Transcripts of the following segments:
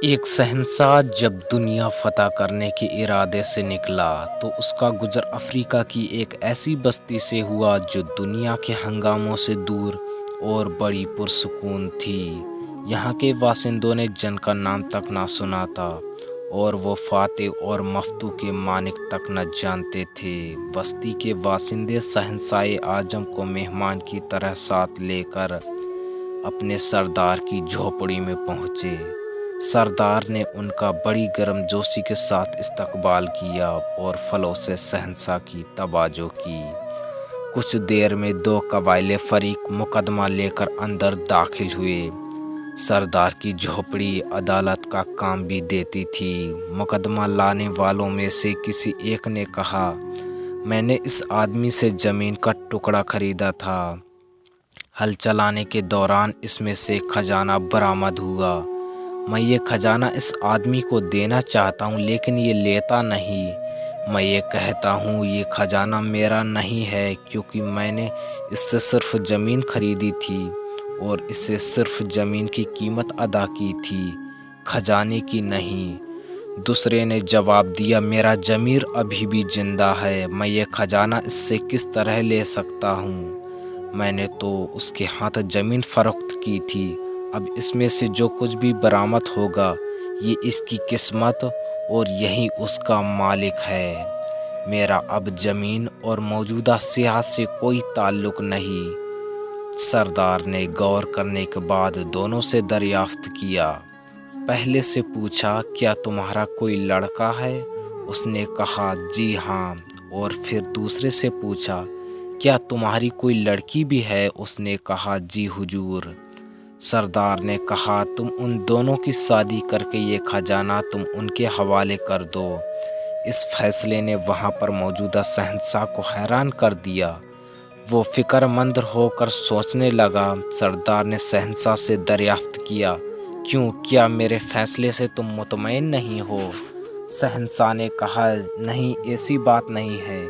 ایک شہنشاہ جب دنیا فتح کرنے کے ارادے سے نکلا تو اس کا گزر افریقہ کی ایک ایسی بستی سے ہوا جو دنیا کے ہنگاموں سے دور اور بڑی پرسکون تھی۔ یہاں کے باشندوں نے جن کا نام تک نہ سنا تھا اور وہ فاتح اور مفتوح کے مانک تک نہ جانتے تھے۔ بستی کے باشندے شہنشاہ اعظم کو مہمان کی طرح ساتھ لے کر اپنے سردار کی جھوپڑی میں پہنچے۔ سردار نے ان کا بڑی گرم جوشی کے ساتھ استقبال کیا اور پھلوں سے شہنشاہ کی توجہ کی۔ کچھ دیر میں دو قبائلی فریق مقدمہ لے کر اندر داخل ہوئے۔ سردار کی جھوپڑی عدالت کا کام بھی دیتی تھی۔ مقدمہ لانے والوں میں سے کسی ایک نے کہا، میں نے اس آدمی سے زمین کا ٹکڑا خریدا تھا۔ ہل چلانے کے دوران اس میں سے خزانہ برآمد ہوا۔ میں یہ خزانہ اس آدمی کو دینا چاہتا ہوں لیکن یہ لیتا نہیں۔ میں یہ کہتا ہوں یہ خزانہ میرا نہیں ہے کیونکہ میں نے اس سے صرف زمین خریدی تھی اور اس سے صرف زمین کی قیمت ادا کی تھی، خزانے کی نہیں۔ دوسرے نے جواب دیا، میرا ضمیر ابھی بھی زندہ ہے، میں یہ خزانہ اس سے کس طرح لے سکتا ہوں؟ میں نے تو اس کے ہاتھ زمین فروخت کی تھی، اب اس میں سے جو کچھ بھی برآمد ہوگا یہ اس کی قسمت اور یہی اس کا مالک ہے۔ میرا اب زمین اور موجودہ صحت سے کوئی تعلق نہیں۔ سردار نے غور کرنے کے بعد دونوں سے دریافت کیا۔ پہلے سے پوچھا، کیا تمہارا کوئی لڑکا ہے؟ اس نے کہا، جی ہاں۔ اور پھر دوسرے سے پوچھا، کیا تمہاری کوئی لڑکی بھی ہے؟ اس نے کہا، جی حضور۔ سردار نے کہا، تم ان دونوں کی شادی کر کے یہ خزانہ تم ان کے حوالے کر دو۔ اس فیصلے نے وہاں پر موجودہ شہنشاہ کو حیران کر دیا۔ وہ فکر مند ہو کر سوچنے لگا۔ سردار نے شہنشاہ سے دریافت کیا، کیوں، کیا میرے فیصلے سے تم مطمئن نہیں ہو؟ شہنشاہ نے کہا، نہیں، ایسی بات نہیں ہے۔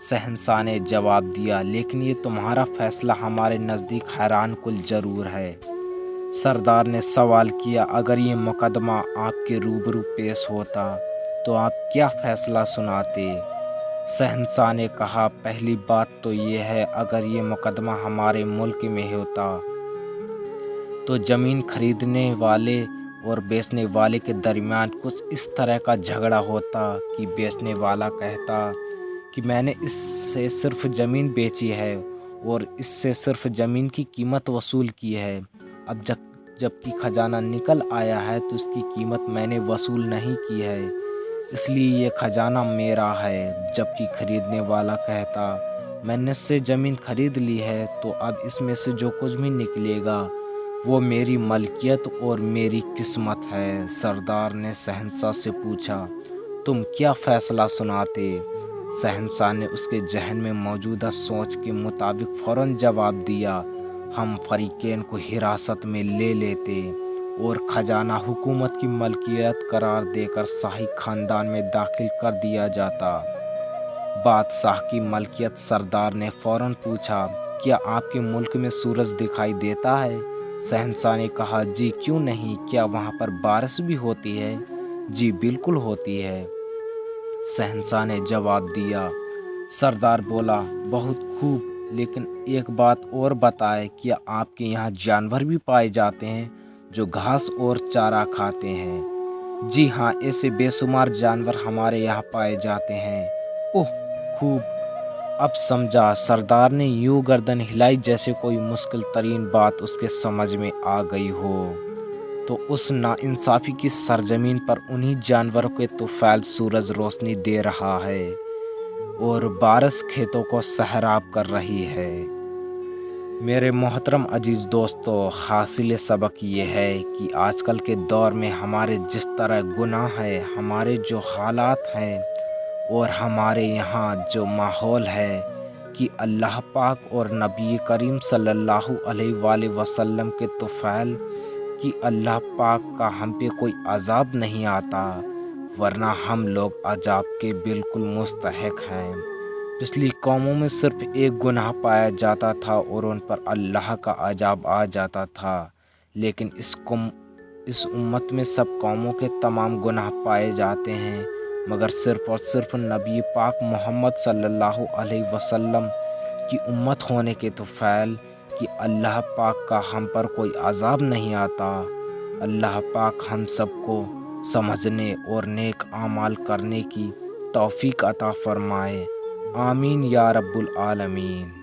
شہنشاہ نے جواب دیا، لیکن یہ تمہارا فیصلہ ہمارے نزدیک حیران کن ضرور ہے۔ سردار نے سوال کیا، اگر یہ مقدمہ آپ کے روبرو پیش ہوتا تو آپ کیا فیصلہ سناتے؟ شہنشاہ نے کہا، پہلی بات تو یہ ہے، اگر یہ مقدمہ ہمارے ملک میں ہوتا تو زمین خریدنے والے اور بیچنے والے کے درمیان کچھ اس طرح کا جھگڑا ہوتا کہ بیچنے والا کہتا کہ میں نے اس سے صرف زمین بیچی ہے اور اس سے صرف زمین کی قیمت وصول کی ہے، اب جب کہ خزانہ نکل آیا ہے تو اس کی قیمت میں نے وصول نہیں کی ہے، اس لیے یہ خزانہ میرا ہے۔ جبکہ خریدنے والا کہتا، میں نے اس سے زمین خرید لی ہے تو اب اس میں سے جو کچھ بھی نکلے گا وہ میری ملکیت اور میری قسمت ہے۔ سردار نے شہنشاہ سے پوچھا، تم کیا فیصلہ سناتے؟ شہنشاہ نے اس کے ذہن میں موجودہ سوچ کے مطابق فوراً جواب دیا، ہم فریقین کو حراست میں لے لیتے اور خزانہ حکومت کی ملکیت قرار دے کر شاہی خاندان میں داخل کر دیا جاتا۔ بادشاہ کی ملکیت؟ سردار نے فوراً پوچھا، کیا آپ کے ملک میں سورج دکھائی دیتا ہے؟ شہنشاہ نے کہا، جی کیوں نہیں، کیا وہاں پر بارش بھی ہوتی ہے؟ جی بالکل ہوتی ہے، شہنشاہ نے جواب دیا۔ سردار بولا، بہت خوب، لیکن ایک بات اور بتائے، کیا آپ کے یہاں جانور بھی پائے جاتے ہیں جو گھاس اور چارہ کھاتے ہیں؟ جی ہاں، ایسے بے شمار جانور ہمارے یہاں پائے جاتے ہیں۔ اوہ خوب، اب سمجھا۔ سردار نے یوں گردن ہلائی جیسے کوئی مشکل ترین بات اس کے سمجھ میں آ گئی ہو۔ تو اس ناانصافی کی سرزمین پر انہی جانوروں کے طفیل سورج روشنی دے رہا ہے اور بارش کھیتوں کو سیراب کر رہی ہے۔ میرے محترم عزیز دوستو، حاصل سبق یہ ہے کہ آج کل کے دور میں ہمارے جس طرح گناہ ہے، ہمارے جو حالات ہیں اور ہمارے یہاں جو ماحول ہے، کہ اللہ پاک اور نبی کریم صلی اللہ علیہ وآلہ وسلم کے طفیل کہ اللہ پاک کا ہم پہ کوئی عذاب نہیں آتا، ورنہ ہم لوگ عذاب کے بالکل مستحق ہیں۔ پچھلی قوموں میں صرف ایک گناہ پایا جاتا تھا اور ان پر اللہ کا عذاب آ جاتا تھا، لیکن اس امت میں سب قوموں کے تمام گناہ پائے جاتے ہیں، مگر صرف اور صرف نبی پاک محمد صلی اللہ علیہ وسلم کی امت ہونے کے طفیل کہ اللہ پاک کا ہم پر کوئی عذاب نہیں آتا۔ اللہ پاک ہم سب کو سمجھنے اور نیک اعمال کرنے کی توفیق عطا فرمائے، آمین یا رب العالمین۔